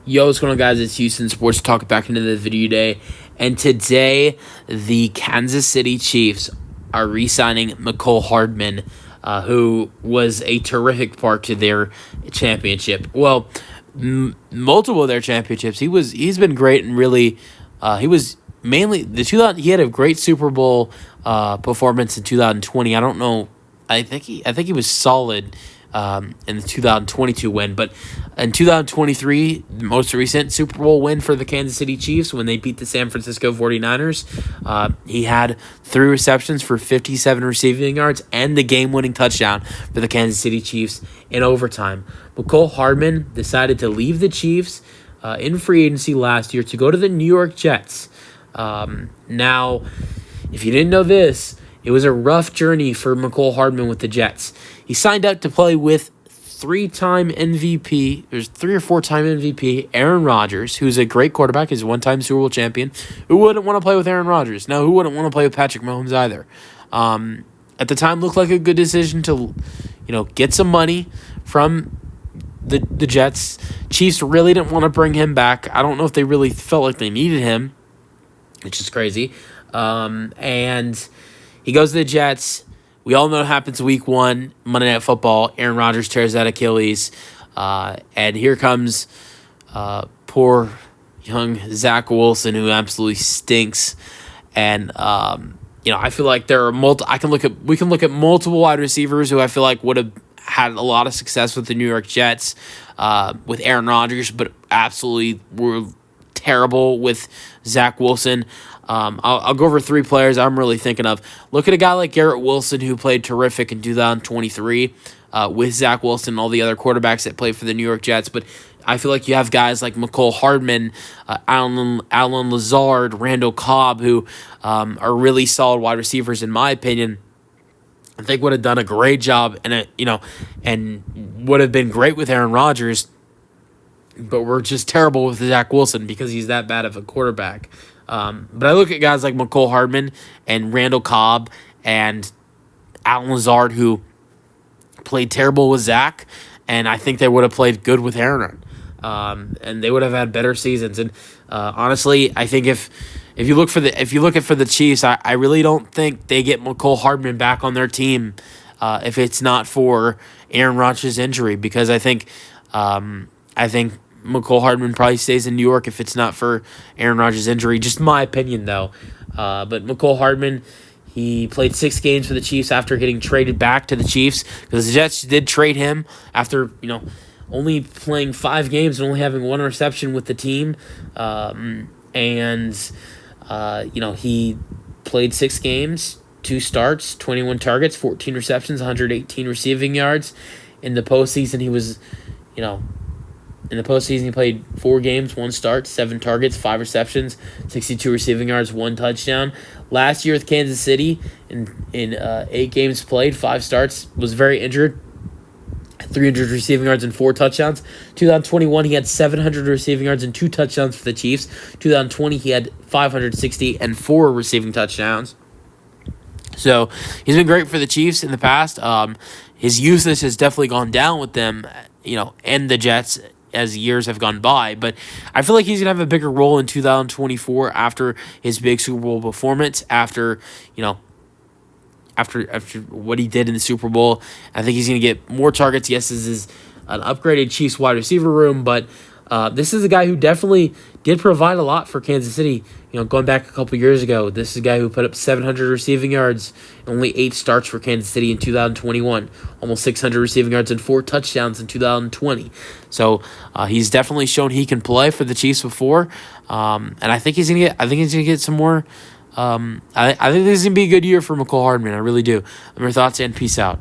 Yo, what's going on, guys? It's Houston Sports Talk back into the video today. And today, the Kansas City Chiefs are re-signing Mecole Hardman, who was a terrific part to their championship. Well, multiple of their championships. He's been great and really, he was mainly he had a great Super Bowl performance in 2020. I don't know. I think he was solid in the 2022 win. But in 2023, the most recent Super Bowl win for the Kansas City Chiefs when they beat the San Francisco 49ers, he had 3 receptions for 57 receiving yards and the game-winning touchdown for the Kansas City Chiefs in overtime. Mecole Hardman decided to leave the Chiefs in free agency last year to go to the New York Jets. Now, if you didn't know this, it was a rough journey for Mecole Hardman with the Jets. He signed up to play with 3-time MVP, there's 3 or 4-time MVP, Aaron Rodgers, who's a great quarterback, he's a 1-time Super Bowl champion. Who wouldn't want to play with Aaron Rodgers? Now, who wouldn't want to play with Patrick Mahomes either? At the time, looked like a good decision to, get some money from the Jets. Chiefs really didn't want to bring him back. I don't know if they really felt like they needed him, which is crazy. And he goes to the Jets. We all know what happens week 1, Monday Night Football. Aaron Rodgers tears that Achilles. And here comes poor young Zach Wilson, who absolutely stinks. And, I feel like there are we can look at multiple wide receivers who I feel like would have had a lot of success with the New York Jets with Aaron Rodgers, but absolutely were terrible with Zach Wilson. I'll go over 3 players I'm really thinking of. Look at a guy like Garrett Wilson, who played terrific in 2023 with Zach Wilson and all the other quarterbacks that played for the New York Jets. But I feel like you have guys like Mecole Hardman, Allen Lazard, Randall Cobb, who are really solid wide receivers in my opinion. I think would have done a great job and would have been great with Aaron Rodgers. But we're just terrible with Zach Wilson because he's that bad of a quarterback. But I look at guys like Mecole Hardman and Randall Cobb and Allen Lazard, who played terrible with Zach, and I think they would have played good with Aaron. And they would have had better seasons. And honestly, I think if you look for the Chiefs, I really don't think they get Mecole Hardman back on their team if it's not for Aaron Rodgers' injury, because I think Mecole Hardman probably stays in New York if it's not for Aaron Rodgers' injury. Just my opinion, though. But Mecole Hardman, he played 6 games for the Chiefs after getting traded back to the Chiefs, because the Jets did trade him after, only playing 5 games and only having 1 reception with the team. He played 6 games, 2 starts, 21 targets, 14 receptions, 118 receiving yards. In the postseason, he played 4 games, 1 start, 7 targets, 5 receptions, 62 receiving yards, 1 touchdown. Last year with Kansas City, in 8 games played, 5 starts, was very injured, 300 receiving yards and 4 touchdowns. 2021, he had 700 receiving yards and 2 touchdowns for the Chiefs. 2020, he had 560 and 4 receiving touchdowns. So he's been great for the Chiefs in the past. His usage has definitely gone down with them, and the Jets as years have gone by. But I feel like he's going to have a bigger role in 2024 after his big Super Bowl performance, after what he did in the Super Bowl. I think he's going to get more targets. Yes, this is an upgraded Chiefs wide receiver room, but this is a guy who definitely did provide a lot for Kansas City. Going back a couple years ago, this is a guy who put up 700 receiving yards, only 8 starts for Kansas City in 2021, almost 600 receiving yards and 4 touchdowns in 2020. So he's definitely shown he can play for the Chiefs before, and I think he's gonna get some more. I think this is gonna be a good year for Mecole Hardman. I really do. Your thoughts, and peace out.